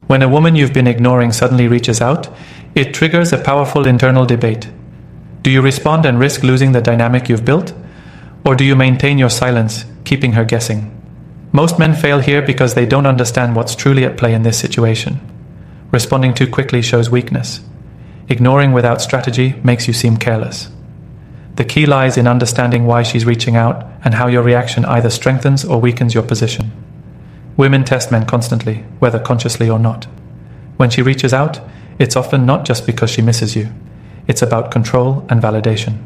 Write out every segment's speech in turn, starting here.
When a woman you've been ignoring suddenly reaches out, it triggers a powerful internal debate. Do you respond and risk losing the dynamic you've built? Or do you maintain your silence, keeping her guessing? Most men fail here because they don't understand what's truly at play in this situation. Responding too quickly shows weakness. Ignoring without strategy makes you seem careless. The key lies in understanding why she's reaching out and how your reaction either strengthens or weakens your position. Women test men constantly, whether consciously or not. When she reaches out, it's often not just because she misses you. It's about control and validation.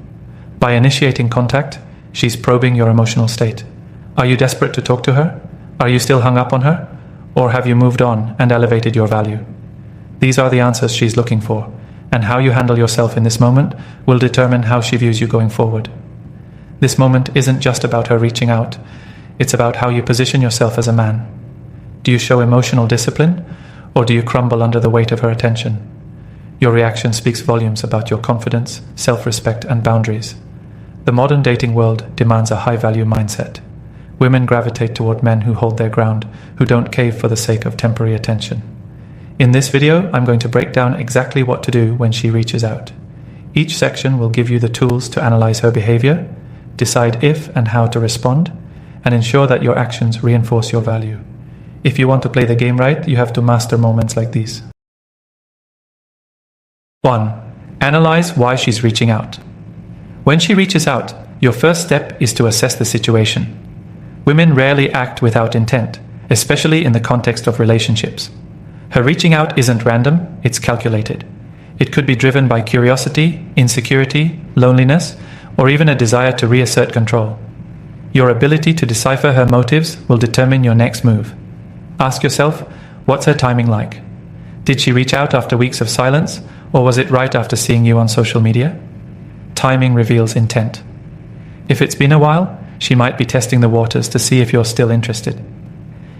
By initiating contact, she's probing your emotional state. Are you desperate to talk to her? Are you still hung up on her? Or have you moved on and elevated your value? These are the answers she's looking for, and how you handle yourself in this moment will determine how she views you going forward. This moment isn't just about her reaching out, it's about how you position yourself as a man. Do you show emotional discipline, or do you crumble under the weight of her attention? Your reaction speaks volumes about your confidence, self-respect, and boundaries. The modern dating world demands a high-value mindset. Women gravitate toward men who hold their ground, who don't cave for the sake of temporary attention. In this video, I'm going to break down exactly what to do when she reaches out. Each section will give you the tools to analyze her behavior, decide if and how to respond, and ensure that your actions reinforce your value. If you want to play the game right, you have to master moments like these. 1. Analyze why she's reaching out. When she reaches out, your first step is to assess the situation. Women rarely act without intent, especially in the context of relationships. Her reaching out isn't random, it's calculated. It could be driven by curiosity, insecurity, loneliness, or even a desire to reassert control. Your ability to decipher her motives will determine your next move. Ask yourself, what's her timing like? Did she reach out after weeks of silence, or was it right after seeing you on social media? Timing reveals intent. If it's been a while, she might be testing the waters to see if you're still interested.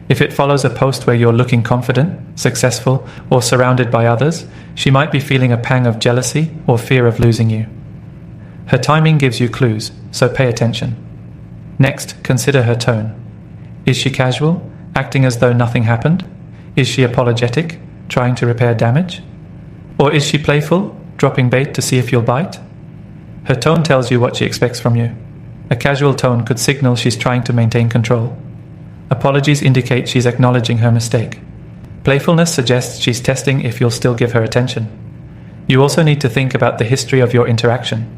If it follows a post where you're looking confident, successful, or surrounded by others, she might be feeling a pang of jealousy or fear of losing you. Her timing gives you clues, so pay attention. Next, consider her tone. Is she casual, acting as though nothing happened? Is she apologetic, trying to repair damage? Or is she playful, dropping bait to see if you'll bite? Her tone tells you what she expects from you. A casual tone could signal she's trying to maintain control. Apologies indicate she's acknowledging her mistake. Playfulness suggests she's testing if you'll still give her attention. You also need to think about the history of your interaction.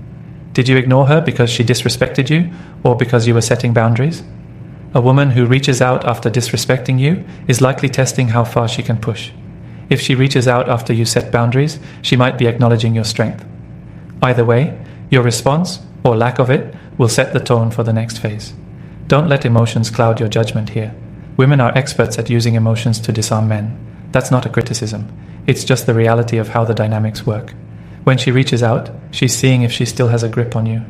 Did you ignore her because she disrespected you, or because you were setting boundaries? A woman who reaches out after disrespecting you is likely testing how far she can push. If she reaches out after you set boundaries, she might be acknowledging your strength. Either way, your response, or lack of it, will set the tone for the next phase. Don't let emotions cloud your judgment here. Women are experts at using emotions to disarm men. That's not a criticism. It's just the reality of how the dynamics work. When she reaches out, she's seeing if she still has a grip on you.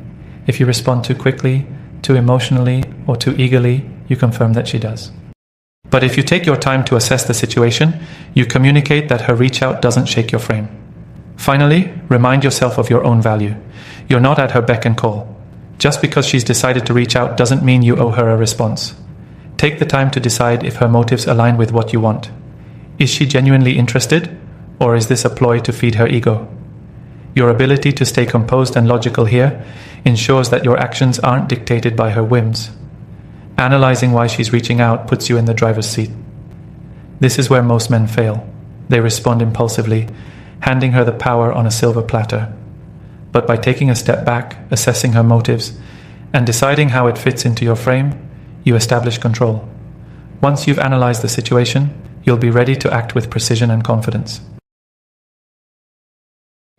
If you respond too quickly, too emotionally, or too eagerly, you confirm that she does. But if you take your time to assess the situation, you communicate that her reach out doesn't shake your frame. Finally, remind yourself of your own value. You're not at her beck and call. Just because she's decided to reach out doesn't mean you owe her a response. Take the time to decide if her motives align with what you want. Is she genuinely interested, or is this a ploy to feed her ego? Your ability to stay composed and logical here ensures that your actions aren't dictated by her whims. Analyzing why she's reaching out puts you in the driver's seat. This is where most men fail. They respond impulsively, handing her the power on a silver platter. But by taking a step back, assessing her motives, and deciding how it fits into your frame, you establish control. Once you've analyzed the situation, you'll be ready to act with precision and confidence.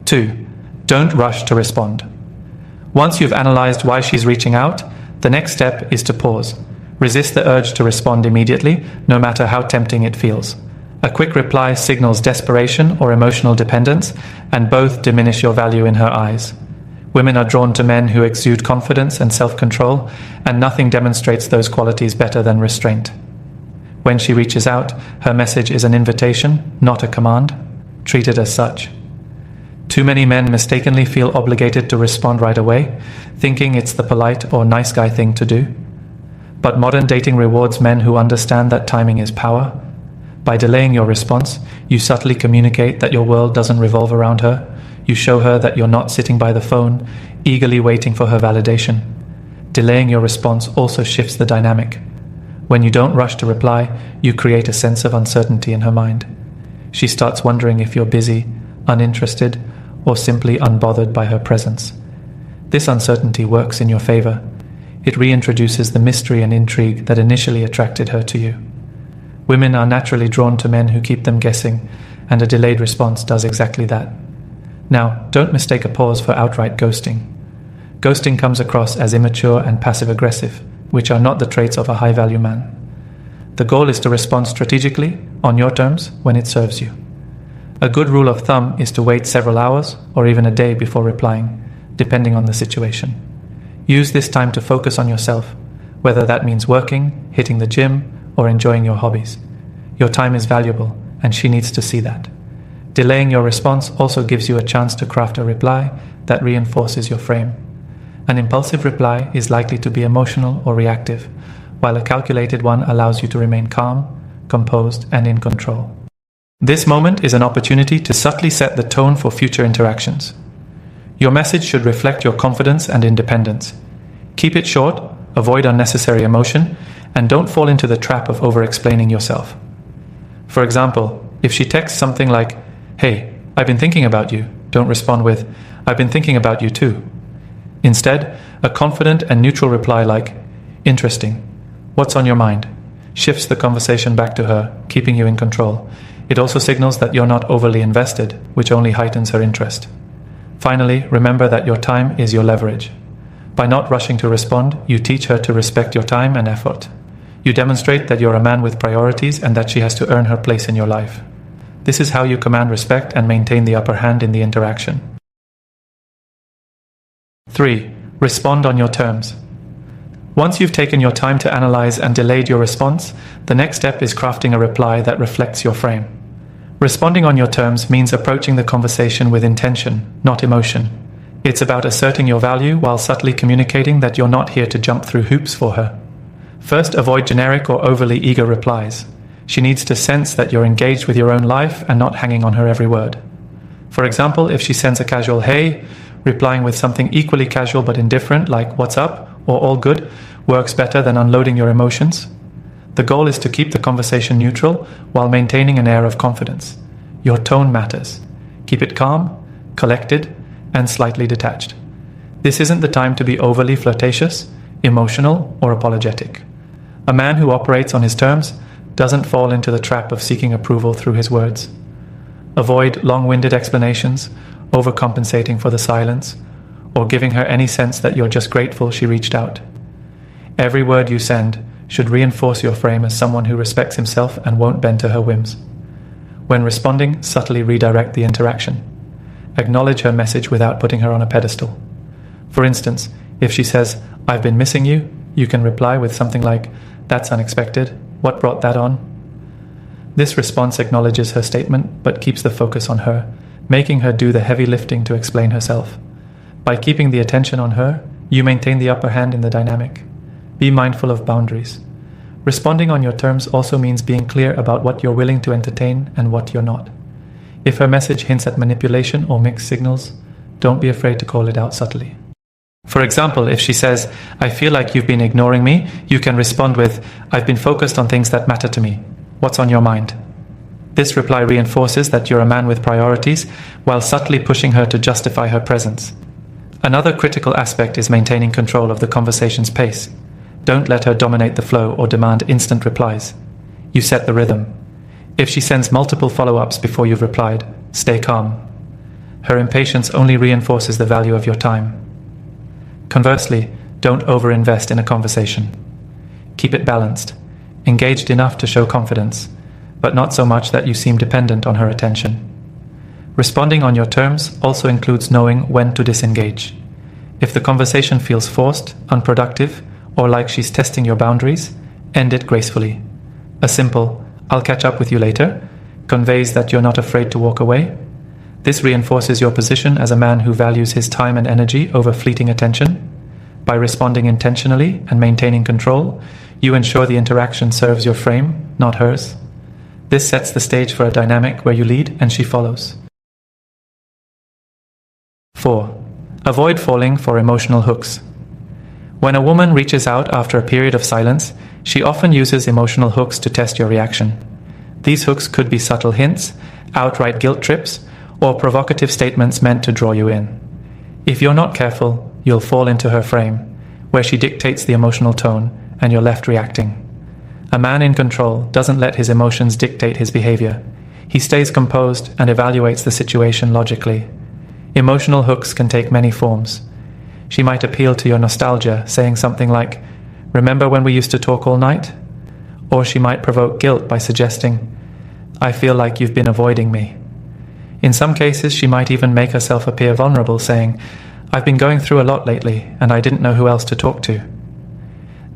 2. Don't rush to respond. Once you've analyzed why she's reaching out, the next step is to pause. Resist the urge to respond immediately, no matter how tempting it feels. A quick reply signals desperation or emotional dependence, and both diminish your value in her eyes. Women are drawn to men who exude confidence and self-control, and nothing demonstrates those qualities better than restraint. When she reaches out, her message is an invitation, not a command. Treat it as such. Too many men mistakenly feel obligated to respond right away, thinking it's the polite or nice guy thing to do. But modern dating rewards men who understand that timing is power. By delaying your response, you subtly communicate that your world doesn't revolve around her. You show her that you're not sitting by the phone, eagerly waiting for her validation. Delaying your response also shifts the dynamic. When you don't rush to reply, you create a sense of uncertainty in her mind. She starts wondering if you're busy, uninterested, or simply unbothered by her presence. This uncertainty works in your favor. It reintroduces the mystery and intrigue that initially attracted her to you. Women are naturally drawn to men who keep them guessing, and a delayed response does exactly that. Now, don't mistake a pause for outright ghosting. Ghosting comes across as immature and passive-aggressive, which are not the traits of a high-value man. The goal is to respond strategically, on your terms, when it serves you. A good rule of thumb is to wait several hours or even a day before replying, depending on the situation. Use this time to focus on yourself, whether that means working, hitting the gym, or enjoying your hobbies. Your time is valuable, and she needs to see that. Delaying your response also gives you a chance to craft a reply that reinforces your frame. An impulsive reply is likely to be emotional or reactive, while a calculated one allows you to remain calm, composed, and in control. This moment is an opportunity to subtly set the tone for future interactions. Your message should reflect your confidence and independence. Keep it short, avoid unnecessary emotion, and don't fall into the trap of over-explaining yourself. For example, if she texts something like, "Hey, I've been thinking about you," don't respond with, "I've been thinking about you too." Instead, a confident and neutral reply like, "Interesting. What's on your mind?" shifts the conversation back to her, keeping you in control. It also signals that you're not overly invested, which only heightens her interest. Finally, remember that your time is your leverage. By not rushing to respond, you teach her to respect your time and effort. You demonstrate that you're a man with priorities and that she has to earn her place in your life. This is how you command respect and maintain the upper hand in the interaction. 3. Respond on your terms. Once you've taken your time to analyze and delayed your response, the next step is crafting a reply that reflects your frame. Responding on your terms means approaching the conversation with intention, not emotion. It's about asserting your value while subtly communicating that you're not here to jump through hoops for her. First, avoid generic or overly eager replies. She needs to sense that you're engaged with your own life and not hanging on her every word. For example, if she sends a casual "hey," replying with something equally casual but indifferent like "what's up" or "all good" works better than unloading your emotions. The goal is to keep the conversation neutral while maintaining an air of confidence. Your tone matters. Keep it calm, collected, and slightly detached. This isn't the time to be overly flirtatious, emotional, or apologetic. A man who operates on his terms doesn't fall into the trap of seeking approval through his words. Avoid long-winded explanations, overcompensating for the silence, or giving her any sense that you're just grateful she reached out. Every word you send should reinforce your frame as someone who respects himself and won't bend to her whims. When responding, subtly redirect the interaction. Acknowledge her message without putting her on a pedestal. For instance, if she says, "I've been missing you," you can reply with something like, "That's unexpected. What brought that on?" This response acknowledges her statement but keeps the focus on her, making her do the heavy lifting to explain herself. By keeping the attention on her, you maintain the upper hand in the dynamic. Be mindful of boundaries. Responding on your terms also means being clear about what you're willing to entertain and what you're not. If her message hints at manipulation or mixed signals, don't be afraid to call it out subtly. For example, if she says, "I feel like you've been ignoring me," you can respond with, "I've been focused on things that matter to me. What's on your mind?" This reply reinforces that you're a man with priorities while subtly pushing her to justify her presence. Another critical aspect is maintaining control of the conversation's pace. Don't let her dominate the flow or demand instant replies. You set the rhythm. If she sends multiple follow-ups before you've replied, stay calm. Her impatience only reinforces the value of your time. Conversely, don't overinvest in a conversation. Keep it balanced, engaged enough to show confidence, but not so much that you seem dependent on her attention. Responding on your terms also includes knowing when to disengage. If the conversation feels forced, unproductive, or like she's testing your boundaries, end it gracefully. A simple, "I'll catch up with you later," conveys that you're not afraid to walk away. This reinforces your position as a man who values his time and energy over fleeting attention. By responding intentionally and maintaining control, you ensure the interaction serves your frame, not hers. This sets the stage for a dynamic where you lead and she follows. 4. Avoid falling for emotional hooks. When a woman reaches out after a period of silence, she often uses emotional hooks to test your reaction. These hooks could be subtle hints, outright guilt trips, or provocative statements meant to draw you in. If you're not careful, you'll fall into her frame, where she dictates the emotional tone and you're left reacting. A man in control doesn't let his emotions dictate his behavior. He stays composed and evaluates the situation logically. Emotional hooks can take many forms. She might appeal to your nostalgia, saying something like, "Remember when we used to talk all night?" Or she might provoke guilt by suggesting, "I feel like you've been avoiding me." In some cases, she might even make herself appear vulnerable, saying, "I've been going through a lot lately, and I didn't know who else to talk to."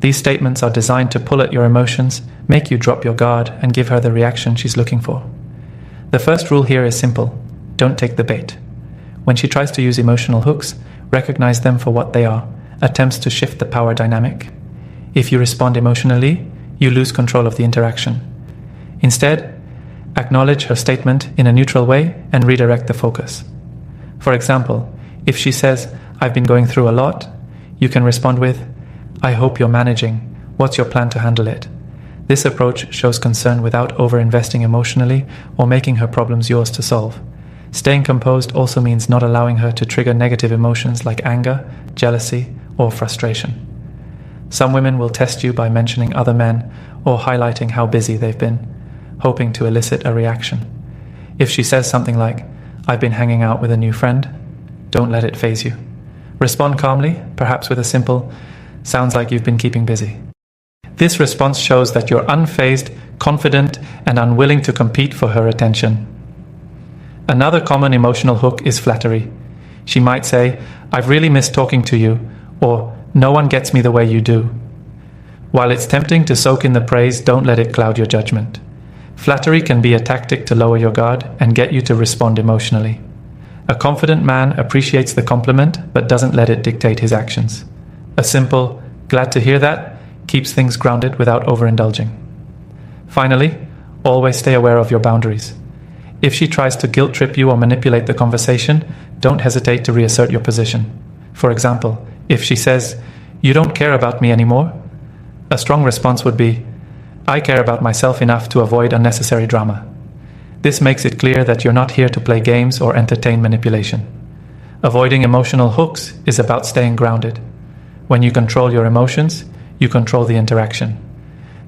These statements are designed to pull at your emotions, make you drop your guard, and give her the reaction she's looking for. The first rule here is simple: don't take the bait. When she tries to use emotional hooks, recognize them for what they are, attempts to shift the power dynamic. If you respond emotionally, you lose control of the interaction. Instead, acknowledge her statement in a neutral way and redirect the focus. For example, if she says, "I've been going through a lot," you can respond with, "I hope you're managing. What's your plan to handle it?" This approach shows concern without over-investing emotionally or making her problems yours to solve. Staying composed also means not allowing her to trigger negative emotions like anger, jealousy, or frustration. Some women will test you by mentioning other men or highlighting how busy they've been, hoping to elicit a reaction. If she says something like, "I've been hanging out with a new friend," don't let it faze you. Respond calmly, perhaps with a simple, "Sounds like you've been keeping busy." This response shows that you're unfazed, confident, and unwilling to compete for her attention. Another common emotional hook is flattery. She might say, "I've really missed talking to you," or "No one gets me the way you do." While it's tempting to soak in the praise, don't let it cloud your judgment. Flattery can be a tactic to lower your guard and get you to respond emotionally. A confident man appreciates the compliment but doesn't let it dictate his actions. A simple, "Glad to hear that," keeps things grounded without overindulging. Finally, always stay aware of your boundaries. If she tries to guilt trip you or manipulate the conversation, don't hesitate to reassert your position. For example, if she says, "You don't care about me anymore," a strong response would be, "I care about myself enough to avoid unnecessary drama." This makes it clear that you're not here to play games or entertain manipulation. Avoiding emotional hooks is about staying grounded. When you control your emotions, you control the interaction.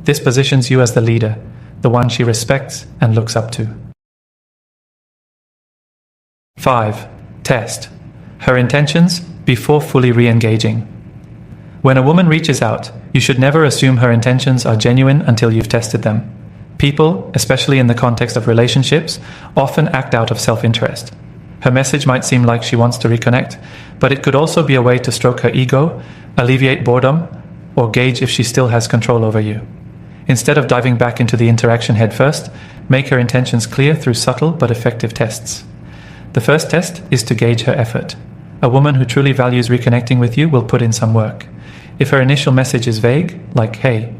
This positions you as the leader, the one she respects and looks up to. 5. Test her intentions before fully re-engaging. When a woman reaches out, you should never assume her intentions are genuine until you've tested them. People, especially in the context of relationships, often act out of self-interest. Her message might seem like she wants to reconnect, but it could also be a way to stroke her ego, alleviate boredom, or gauge if she still has control over you. Instead of diving back into the interaction headfirst, make her intentions clear through subtle but effective tests. The first test is to gauge her effort. A woman who truly values reconnecting with you will put in some work. If her initial message is vague, like "Hey,"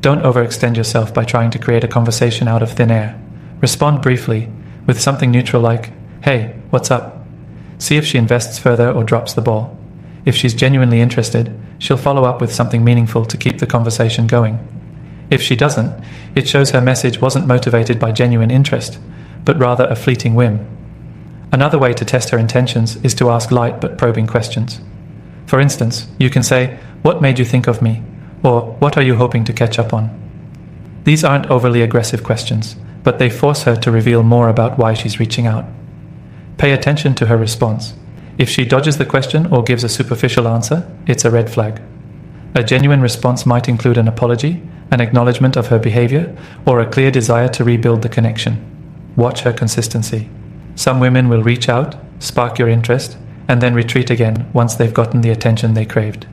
don't overextend yourself by trying to create a conversation out of thin air. Respond briefly, with something neutral like, "Hey, what's up?" See if she invests further or drops the ball. If she's genuinely interested, she'll follow up with something meaningful to keep the conversation going. If she doesn't, it shows her message wasn't motivated by genuine interest, but rather a fleeting whim. Another way to test her intentions is to ask light but probing questions. For instance, you can say, "What made you think of me?" or "What are you hoping to catch up on?" These aren't overly aggressive questions, but they force her to reveal more about why she's reaching out. Pay attention to her response. If she dodges the question or gives a superficial answer, it's a red flag. A genuine response might include an apology, an acknowledgement of her behavior, or a clear desire to rebuild the connection. Watch her consistency. Some women will reach out, spark your interest, and then retreat again once they've gotten the attention they craved.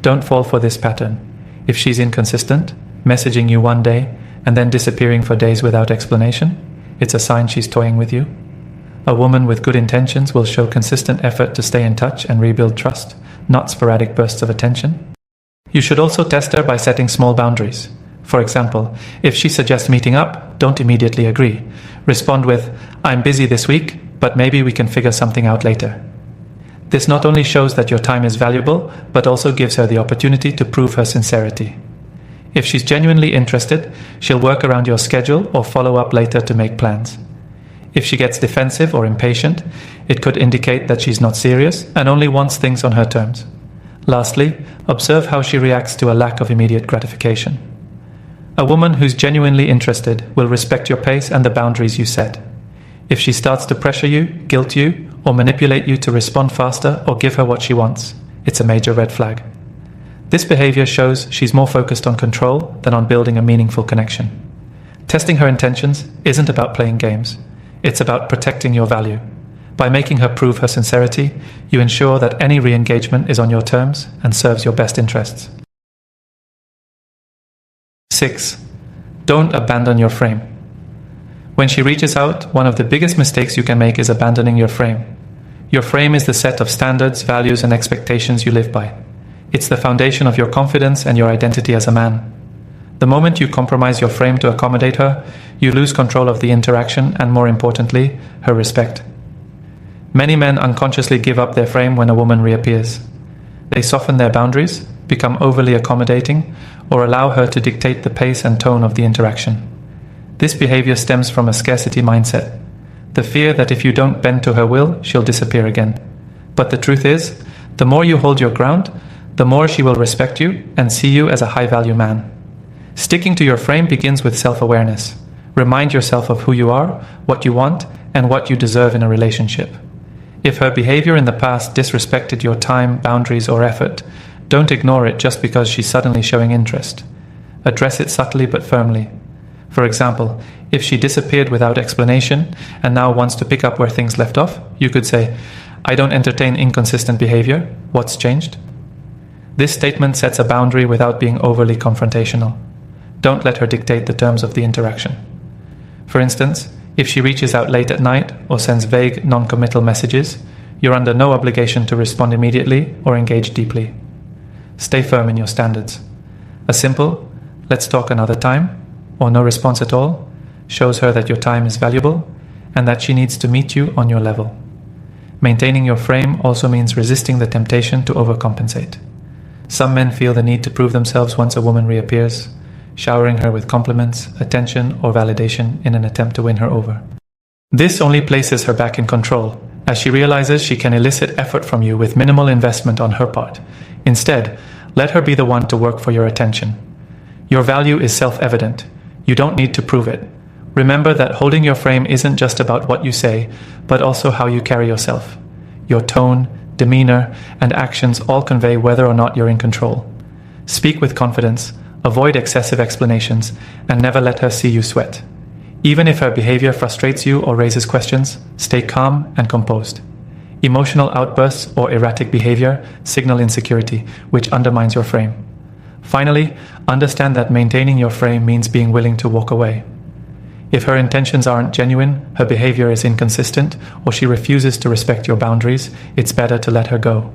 Don't fall for this pattern. If she's inconsistent, messaging you one day and then disappearing for days without explanation, it's a sign she's toying with you. A woman with good intentions will show consistent effort to stay in touch and rebuild trust, not sporadic bursts of attention. You should also test her by setting small boundaries. For example, if she suggests meeting up, don't immediately agree. Respond with, "I'm busy this week, but maybe we can figure something out later." This not only shows that your time is valuable, but also gives her the opportunity to prove her sincerity. If she's genuinely interested, she'll work around your schedule or follow up later to make plans. If she gets defensive or impatient, it could indicate that she's not serious and only wants things on her terms. Lastly, observe how she reacts to a lack of immediate gratification. A woman who's genuinely interested will respect your pace and the boundaries you set. If she starts to pressure you, guilt you, or manipulate you to respond faster or give her what she wants, it's a major red flag. This behavior shows she's more focused on control than on building a meaningful connection. Testing her intentions isn't about playing games. It's about protecting your value. By making her prove her sincerity, you ensure that any re-engagement is on your terms and serves your best interests. 6. Don't abandon your frame. When she reaches out, one of the biggest mistakes you can make is abandoning your frame. Your frame is the set of standards, values, and expectations you live by. It's the foundation of your confidence and your identity as a man. The moment you compromise your frame to accommodate her, you lose control of the interaction and, more importantly, her respect. Many men unconsciously give up their frame when a woman reappears. They soften their boundaries, become overly accommodating, or allow her to dictate the pace and tone of the interaction. This behavior stems from a scarcity mindset, the fear that if you don't bend to her will, she'll disappear again. But the truth is, the more you hold your ground, the more she will respect you and see you as a high-value man. Sticking to your frame begins with self-awareness. Remind yourself of who you are, what you want, and what you deserve in a relationship. If her behavior in the past disrespected your time, boundaries, or effort, don't ignore it just because she's suddenly showing interest. Address it subtly but firmly. For example, if she disappeared without explanation and now wants to pick up where things left off, you could say, "I don't entertain inconsistent behavior. What's changed?" This statement sets a boundary without being overly confrontational. Don't let her dictate the terms of the interaction. For instance, if she reaches out late at night or sends vague, non-committal messages, you're under no obligation to respond immediately or engage deeply. Stay firm in your standards. A simple, "Let's talk another time," or no response at all, shows her that your time is valuable and that she needs to meet you on your level. Maintaining your frame also means resisting the temptation to overcompensate. Some men feel the need to prove themselves once a woman reappears, showering her with compliments, attention, or validation in an attempt to win her over. This only places her back in control, as she realizes she can elicit effort from you with minimal investment on her part. Instead, let her be the one to work for your attention. Your value is self-evident. You don't need to prove it. Remember that holding your frame isn't just about what you say, but also how you carry yourself. Your tone, demeanor, and actions all convey whether or not you're in control. Speak with confidence, avoid excessive explanations, and never let her see you sweat. Even if her behavior frustrates you or raises questions, stay calm and composed. Emotional outbursts or erratic behavior signal insecurity, which undermines your frame. Finally, understand that maintaining your frame means being willing to walk away. If her intentions aren't genuine, her behavior is inconsistent, or she refuses to respect your boundaries, it's better to let her go.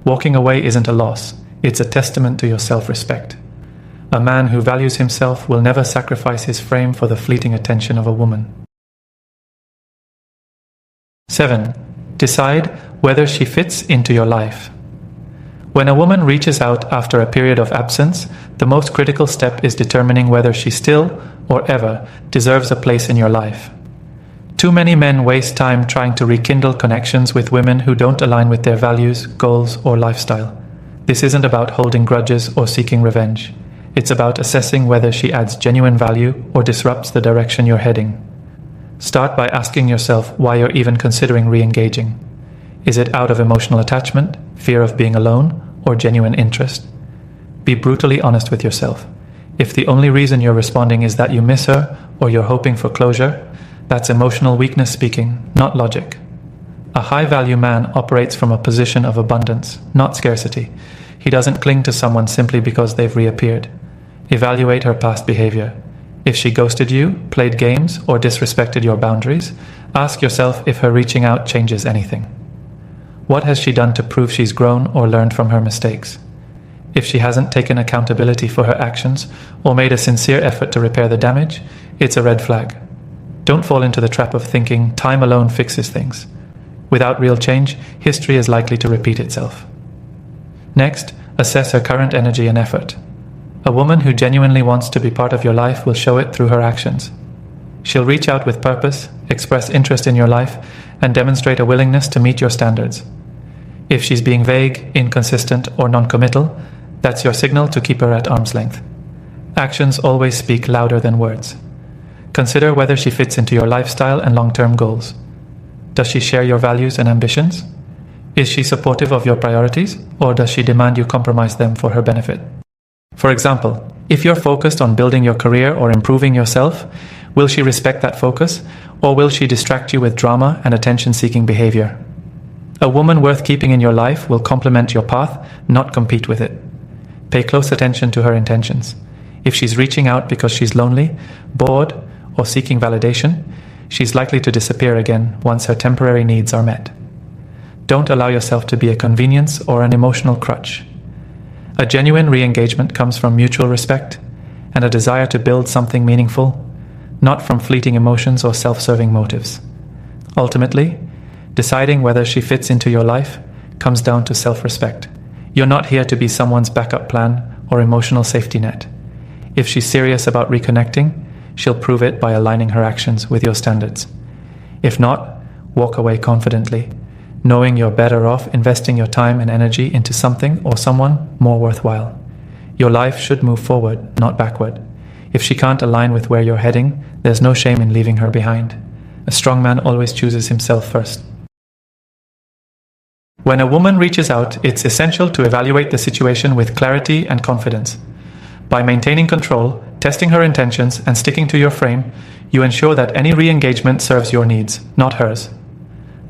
Walking away isn't a loss, it's a testament to your self-respect. A man who values himself will never sacrifice his frame for the fleeting attention of a woman. 7. Decide whether she fits into your life. When a woman reaches out after a period of absence, the most critical step is determining whether she still, or ever, deserves a place in your life. Too many men waste time trying to rekindle connections with women who don't align with their values, goals, or lifestyle. This isn't about holding grudges or seeking revenge. It's about assessing whether she adds genuine value or disrupts the direction you're heading. Start by asking yourself why you're even considering re-engaging. Is it out of emotional attachment, fear of being alone, or genuine interest? Be brutally honest with yourself. If the only reason you're responding is that you miss her or you're hoping for closure, that's emotional weakness speaking, not logic. A high-value man operates from a position of abundance, not scarcity. He doesn't cling to someone simply because they've reappeared. Evaluate her past behavior. If she ghosted you, played games, or disrespected your boundaries, ask yourself if her reaching out changes anything. What has she done to prove she's grown or learned from her mistakes? If she hasn't taken accountability for her actions or made a sincere effort to repair the damage, it's a red flag. Don't fall into the trap of thinking time alone fixes things. Without real change, history is likely to repeat itself. Next, assess her current energy and effort. A woman who genuinely wants to be part of your life will show it through her actions. She'll reach out with purpose, express interest in your life, and demonstrate a willingness to meet your standards. If she's being vague, inconsistent, or non-committal, that's your signal to keep her at arm's length. Actions always speak louder than words. Consider whether she fits into your lifestyle and long-term goals. Does she share your values and ambitions? Is she supportive of your priorities, or does she demand you compromise them for her benefit? For example, if you're focused on building your career or improving yourself, will she respect that focus, or will she distract you with drama and attention-seeking behavior? A woman worth keeping in your life will complement your path, not compete with it. Pay close attention to her intentions. If she's reaching out because she's lonely, bored, or seeking validation, she's likely to disappear again once her temporary needs are met. Don't allow yourself to be a convenience or an emotional crutch. A genuine re-engagement comes from mutual respect and a desire to build something meaningful, not from fleeting emotions or self-serving motives. Ultimately, deciding whether she fits into your life comes down to self-respect. You're not here to be someone's backup plan or emotional safety net. If she's serious about reconnecting, she'll prove it by aligning her actions with your standards. If not, walk away confidently, knowing you're better off investing your time and energy into something or someone more worthwhile. Your life should move forward, not backward. If she can't align with where you're heading, there's no shame in leaving her behind. A strong man always chooses himself first. When a woman reaches out, it's essential to evaluate the situation with clarity and confidence. By maintaining control, testing her intentions, and sticking to your frame, you ensure that any re-engagement serves your needs, not hers.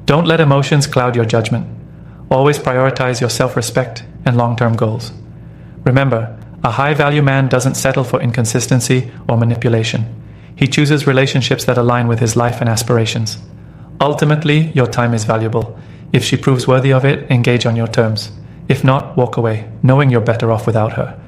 Don't let emotions cloud your judgment. Always prioritize your self-respect and long-term goals. Remember, a high-value man doesn't settle for inconsistency or manipulation. He chooses relationships that align with his life and aspirations. Ultimately, your time is valuable. If she proves worthy of it, engage on your terms. If not, walk away, knowing you're better off without her.